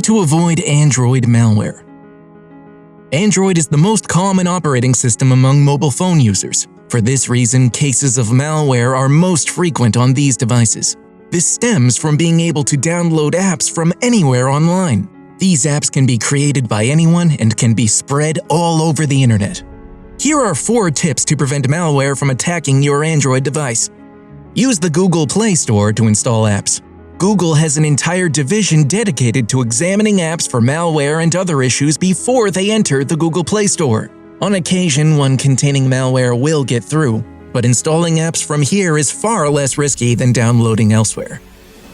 to avoid Android malware. Android is the most common operating system among mobile phone users. For this reason, cases of malware are most frequent on these devices. This stems from being able to download apps from anywhere online. These apps can be created by anyone and can be spread all over the internet. Here are 4 tips to prevent malware from attacking your Android device. Use the Google Play Store to install apps. Google has an entire division dedicated to examining apps for malware and other issues before they enter the Google Play Store. On occasion, one containing malware will get through, but installing apps from here is far less risky than downloading elsewhere.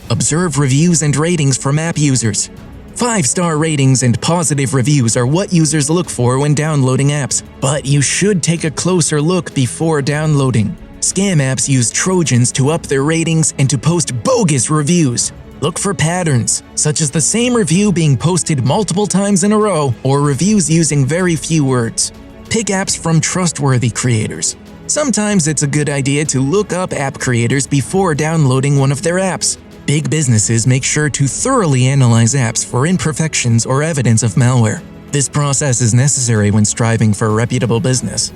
Observe reviews and ratings from app users. 5-star ratings and positive reviews are what users look for when downloading apps, but you should take a closer look before downloading. Scam apps use Trojans to up their ratings and to post bogus reviews. Look for patterns, such as the same review being posted multiple times in a row or reviews using very few words. Pick apps from trustworthy creators. Sometimes it's a good idea to look up app creators before downloading one of their apps. Big businesses make sure to thoroughly analyze apps for imperfections or evidence of malware. This process is necessary when striving for reputable business.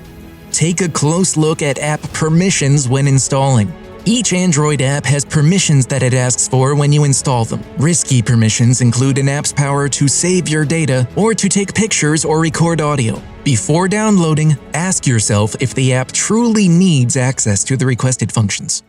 Take a close look at app permissions when installing. Each Android app has permissions that it asks for when you install them. Risky permissions include an app's power to save your data or to take pictures or record audio. Before downloading, ask yourself if the app truly needs access to the requested functions.